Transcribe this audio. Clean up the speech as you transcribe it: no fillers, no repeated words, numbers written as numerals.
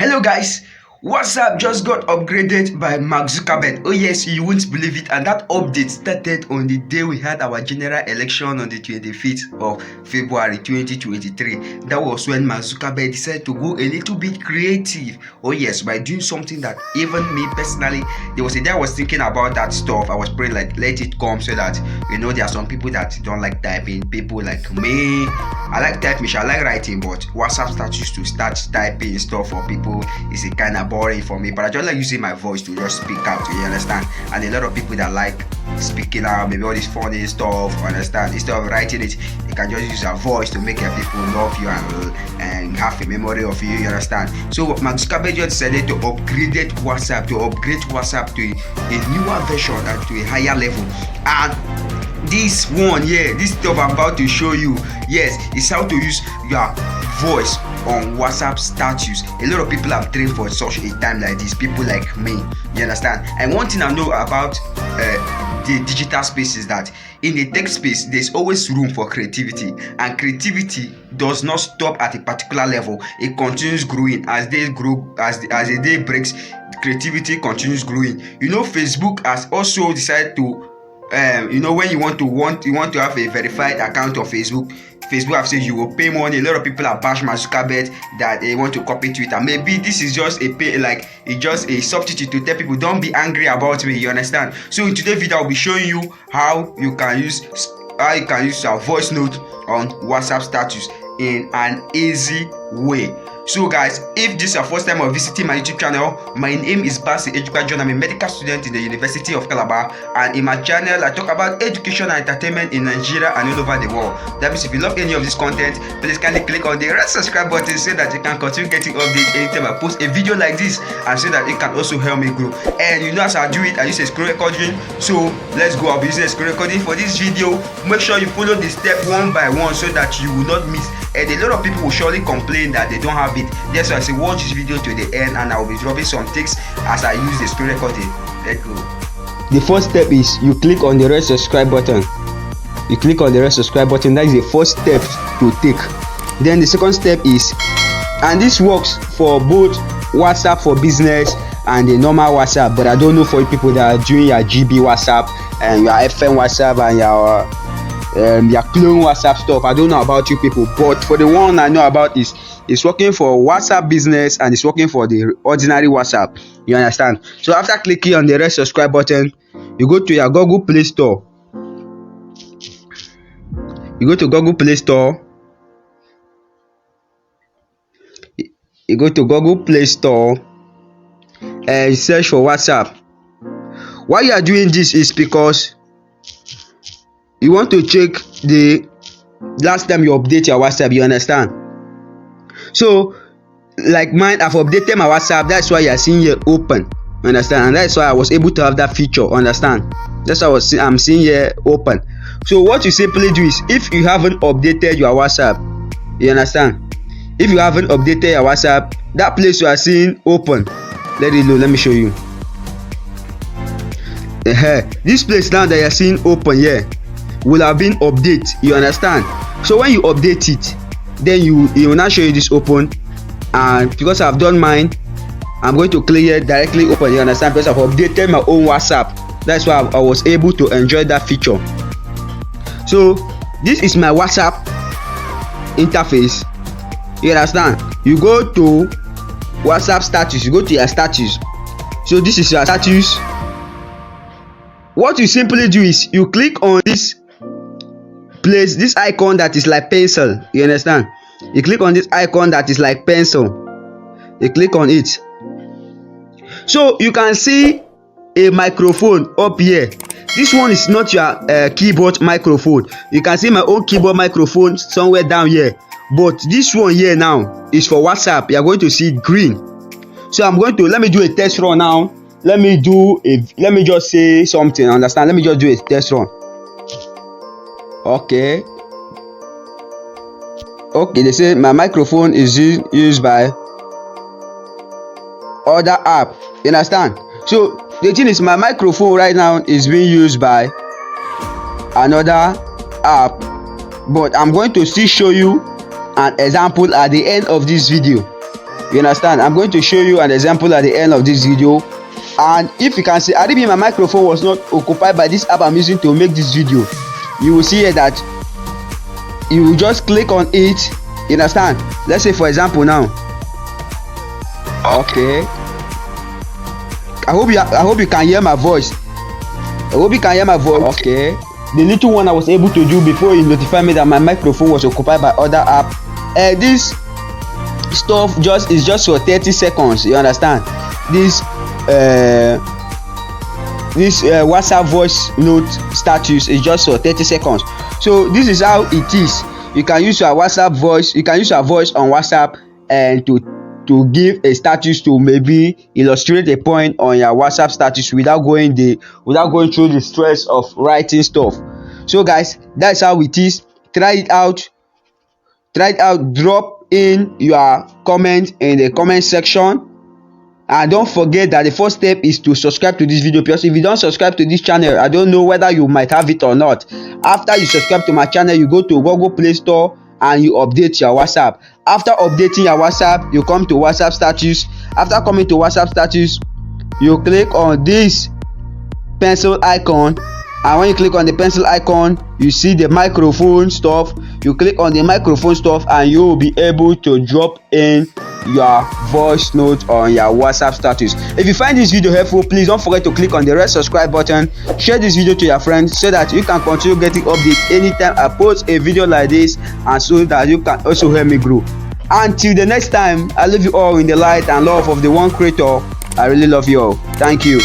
Hello guys, WhatsApp just got upgraded by Mark Zuckerberg. Oh yes, you won't believe it, and that update started on the day we had our general election on the 25th of February 2023. That was when Mark Zuckerberg decided to go a little bit creative. Oh yes, by doing something that even me personally, there was a day I was thinking about that stuff. I was praying like let it come, so that there are some people that don't like typing. People like me, I like typing, I like writing, but WhatsApp status to start typing stuff for people is a kind of boring for me. But I just like using my voice to just speak out, you understand? And a lot of people that like speaking out, maybe all this funny stuff, understand? Instead of writing it, you can just use your voice to make people love you and have a memory of you, you understand? So Mark Zuckerberg just decided to upgrade WhatsApp to a newer version and to a higher level. And this one here, this stuff I'm about to show you, yes, is how to use your voice on WhatsApp status. A lot of people have trained for such a time like this, people like me, you understand? And one thing I know about the digital space is that in the tech space there's always room for creativity, and creativity does not stop at a particular level. It continues growing as days grow, as the day breaks, creativity continues growing. Facebook has also decided to when you want to have a verified account on Facebook have said you will pay money. A lot of people have bashed Mark Zuckerberg that they want to copy Twitter. Maybe this is just it's just a substitute to tell people don't be angry about me, you understand? So in today's video I'll be showing you how you can use your voice note on WhatsApp status in an easy way. So guys, if this is your first time of visiting my YouTube channel, my name is Basi Ejikwa. I'm a medical student in the University of Calabar, and in my channel I talk about education and entertainment in Nigeria and all over the world. That means if you love any of this content, please kindly click on the red subscribe button so that you can continue getting updates anytime I post a video like this, and so that it can also help me grow. And as I do it, I use a screen recording. So let's go. I'll be using a screen recording for this video. Make sure you follow the step one by one so that you will not miss. And a lot of people will surely complain that they don't have it. That's why I say watch this video to the end, and I will be dropping some tips as I use the screen recording. Let's go. The first step is you click on the red subscribe button. You click on the red subscribe button. That is the first step to take. Then the second step is, and this works for both WhatsApp for business and the normal WhatsApp, but I don't know for you people that are doing your GB WhatsApp and your FM WhatsApp and your clone WhatsApp stuff. I don't know about you people, but for the one I know about is it's working for WhatsApp business and it's working for the ordinary WhatsApp, you understand? So after clicking on the red subscribe button, you go to your Google Play Store. You go to Google Play Store. You go to Google Play Store and search for WhatsApp. Why you are doing this is because you want to check the last time you update your WhatsApp, you understand? So like mine, I've updated my WhatsApp. That's why you are seeing here open, understand? And that's why I was able to have that feature, understand? That's why I'm seeing here open. So what you simply do is, if you haven't updated your WhatsApp, you understand? If you haven't updated your WhatsApp, that place you are seeing open, let it load. Let me show you. This place now that you are seeing open here will have been updated, you understand? So when you update it, then you will now show you this open, and because I've done mine, I'm going to click here directly open, you understand? Because I've updated my own WhatsApp. That's why I was able to enjoy that feature. So this is my WhatsApp interface, you understand? You go to WhatsApp status, you go to your status. So this is your status. What you simply do is you click on this place, this icon that is like pencil, you understand? You click on this icon that is like pencil, you click on it. So you can see a microphone up here. This one is not your keyboard microphone. You can see my own keyboard microphone somewhere down here, but this one here now is for WhatsApp. You are going to see green. So let me do a test run now. Let me just say something, understand? Let me just do a test run. Okay, they say my microphone is used by other app, you understand? So the thing is, my microphone right now is being used by another app, but I'm going to still show you an example at the end of this video. You understand? I'm going to show you an example at the end of this video. And if you can see, maybe my microphone was not occupied by this app I'm using to make this video. You will see here that you will just click on it. You understand? Let's say for example now. Okay. I hope you can hear my voice. I hope you can hear my voice. Okay. The little one I was able to do before you notify me that my microphone was occupied by other app. This stuff is just for 30 seconds. You understand? This WhatsApp voice note status is just for 30 seconds. So this is how it is. You can use your WhatsApp voice. You can use your voice on WhatsApp and to give a status, to maybe illustrate a point on your WhatsApp status without going through the stress of writing stuff. So guys, that's how it is. Try it out. Drop in your comment in the comment section, and don't forget that the first step is to subscribe to this video, because if you don't subscribe to this channel, I don't know whether you might have it or not. After you subscribe to my channel, you go to Google Play Store and you update your WhatsApp. After updating your WhatsApp, you come to WhatsApp status. After coming to WhatsApp status, you click on this pencil icon, and when you click on the pencil icon, you see the microphone stuff. You click on the microphone stuff and you will be able to drop in your voice note on your WhatsApp status. If you find this video helpful, please don't forget to click on the red subscribe button. Share this video to your friends so that you can continue getting updates anytime I post a video like this, and so that you can also help me grow. Until the next time, I love you all in the light and love of the one creator. I really love you all. Thank you.